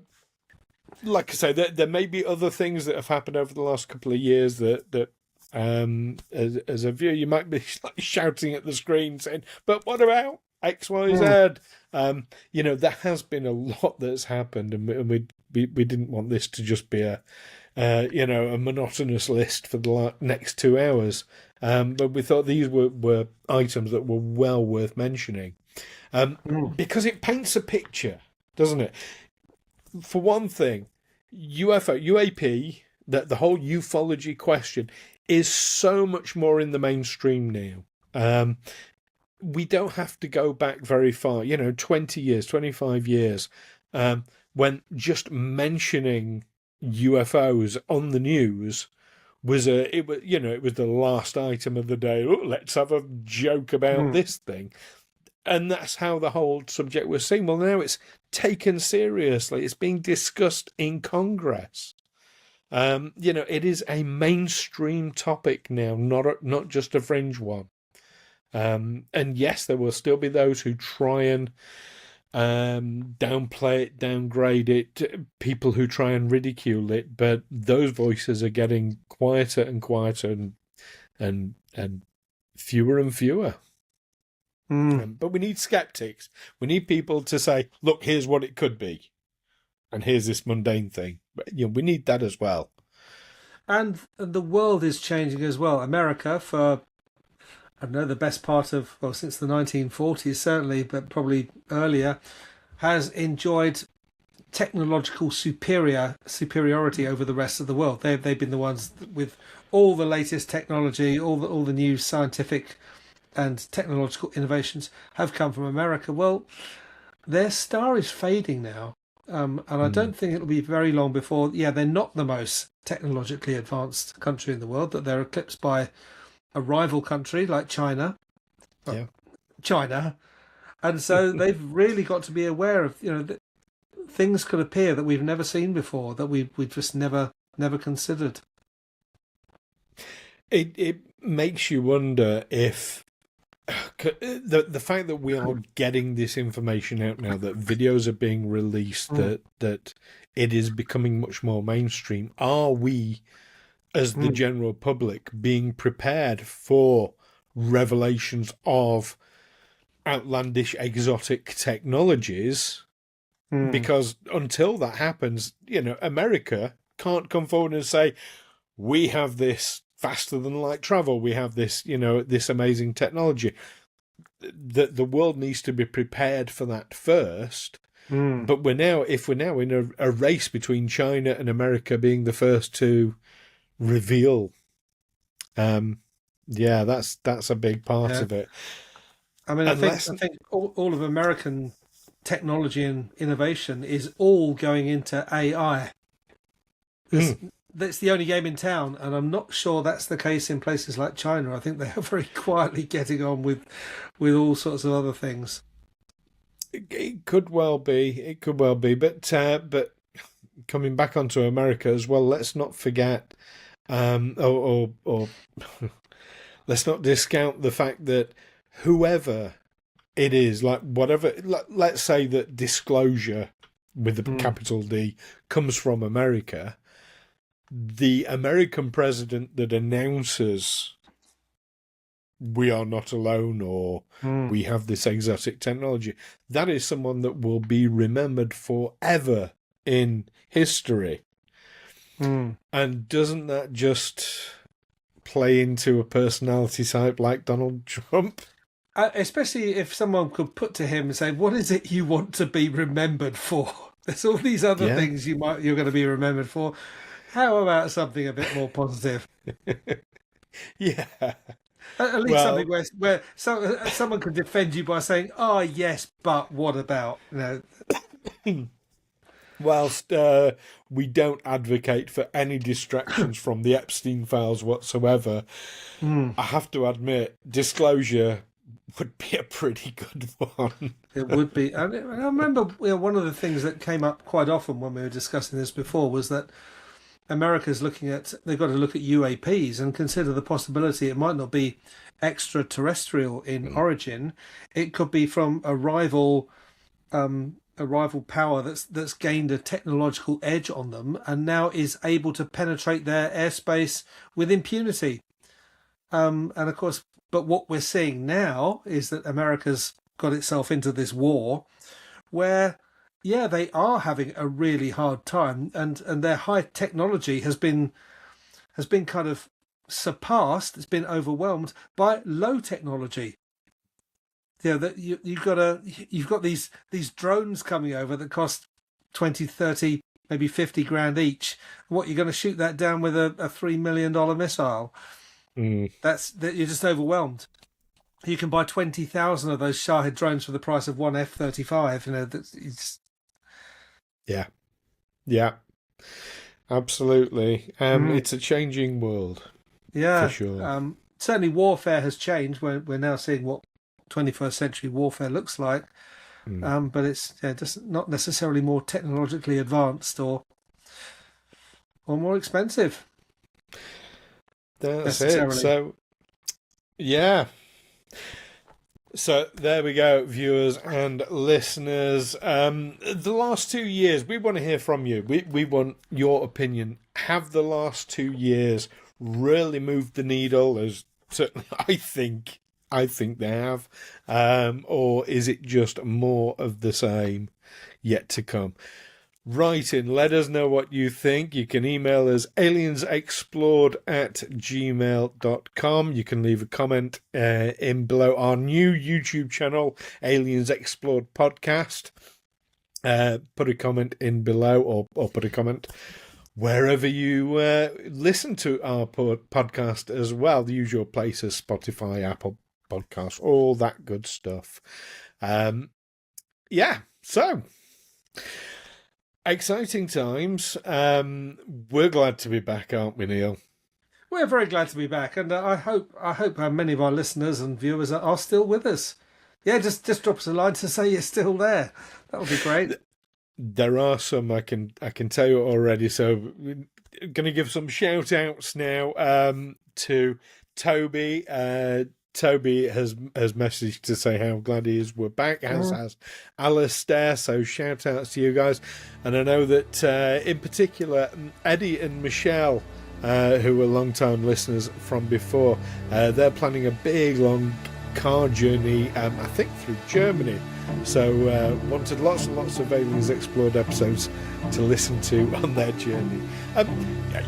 S1: like I say, there may be other things that have happened over the last couple of years that as a viewer, you might be like shouting at the screen saying, but what about X, Y, Z? There has been a lot that's happened, and we didn't want this to just be a monotonous list for the next 2 hours. But we thought these were items that were well worth mentioning. Because it paints a picture, doesn't it? For one thing, UAP, the whole ufology question is so much more in the mainstream now. We don't have to go back very far, 20 years, 25 years, when just mentioning UFOs on the news was it was the last item of the day. Oh, let's have a joke about this thing. And that's how the whole subject was seen. Well, now it's taken seriously. It's being discussed in Congress. It is a mainstream topic now, not just a fringe one. And yes, there will still be those who try and downplay it, downgrade it, people who try and ridicule it, but those voices are getting quieter and quieter and fewer and fewer. But we need skeptics. We need people to say, look, here's what it could be. And here's this mundane thing. But, we need that as well.
S2: And the world is changing as well. America, for, I don't know, the best part of, since the 1940s, certainly, but probably earlier, has enjoyed technological superiority over the rest of the world. They've been the ones with all the latest technology, all the new scientific and technological innovations have come from America. Well, their star is fading now. And I don't think it'll be very long before, they're not the most technologically advanced country in the world, that they're eclipsed by a rival country like China. China. And so they've really got to be aware of, that things could appear that we've never seen before, that we've just never considered.
S1: It makes you wonder if the fact that we are getting this information out now, that videos are being released, that it is becoming much more mainstream, are we, as the general public, being prepared for revelations of outlandish, exotic technologies? Because until that happens, America can't come forward and say, we have this faster than light travel, we have this, this amazing technology. The world needs to be prepared for that first. But if we're now in a race between China and America being the first to reveal Yeah, that's a big part of it.
S2: I mean, I think all of American technology and innovation is all going into AI. That's the only game in town, and I'm not sure that's the case in places like China. I think they are very quietly getting on with all sorts of other things.
S1: It could well be. It could well be. But coming back onto America as well, let's not forget, or let's not discount the fact that whoever it is, like whatever, let's say that disclosure with the capital D comes from America. The American president that announces we are not alone or we have this exotic technology, that is someone that will be remembered forever in history. And doesn't that just play into a personality type like Donald Trump?
S2: Especially if someone could put to him and say, what is it you want to be remembered for? There's all these other things you're going to be remembered for. How about something a bit more positive?
S1: Yeah.
S2: At least something where someone can defend you by saying, "Oh yes, but what about?"
S1: Whilst we don't advocate for any distractions from the Epstein files whatsoever, I have to admit, disclosure would be a pretty good one.
S2: It would be. I remember one of the things that came up quite often when we were discussing this before was that America's they've got to look at UAPs and consider the possibility it might not be extraterrestrial in origin. It could be from a rival power that's gained a technological edge on them and now is able to penetrate their airspace with impunity. And of course, but what we're seeing now is that America's got itself into this war where they are having a really hard time, and their high technology has been kind of surpassed. It's been overwhelmed by low technology. That you've got these drones coming over that cost 20, 30, maybe 50 grand each. What, you're going to shoot that down with a $3 million missile? That you're just overwhelmed. You can buy 20,000 of those Shahed drones for the price of one F-35.
S1: Yeah, absolutely. It's a changing world.
S2: Yeah,
S1: for sure.
S2: Certainly, warfare has changed. We're now seeing what 21st century warfare looks like, but it's just not necessarily more technologically advanced or more expensive.
S1: That's it. So, yeah. So there we go, viewers and listeners. The last 2 years, we want to hear from you. We want your opinion. Have the last 2 years really moved the needle? As certainly I think they have. Or is it just more of the same yet to come? Write in, let us know what you think. You can email us aliensexplored@gmail.com. You can leave a comment in below our new YouTube channel, Aliens Explored Podcast. Put a comment in below or put a comment wherever you listen to our podcast as well. The usual places, Spotify, Apple Podcasts, all that good stuff. So... exciting times. We're glad to be back, aren't we, Neil?
S2: We're very glad to be back, and I hope many of our listeners and viewers are still with us. Yeah, just drop us a line to say you're still there. That would be great.
S1: There are some I can tell you already. So, we're going to give some shout outs now to Toby. Toby has messaged to say how glad he is we're back, as has Alistair, so shout outs to you guys. And I know that in particular Eddie and Michelle, who were long time listeners from before, they're planning a big long car journey, I think through Germany, so wanted lots and lots of Aliens Explored episodes to listen to on their journey.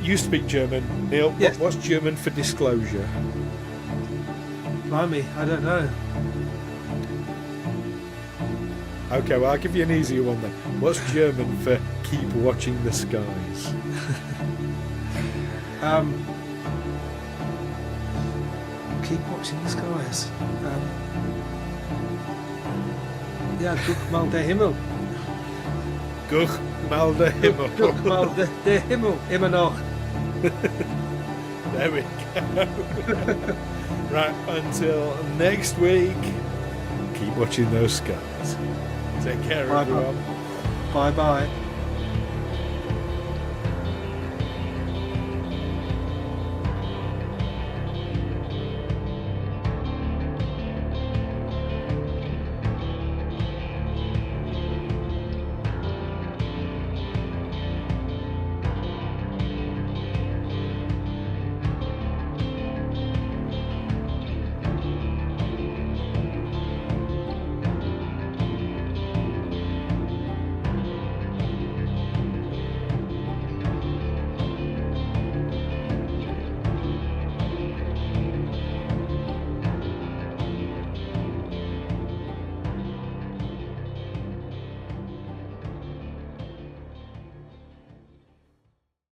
S1: You speak German, Neil.
S2: Yes.
S1: What's German for disclosure?
S2: Blimey, I don't know.
S1: Okay, well, I'll give you an easier one then. What's German for keep watching the skies?
S2: keep watching the skies. Guck mal der Himmel.
S1: Guck mal der Himmel.
S2: Guck mal der Himmel. Immer noch.
S1: There we go. Right, until next week, keep watching those skies. Take care, everyone.
S2: Bye-bye.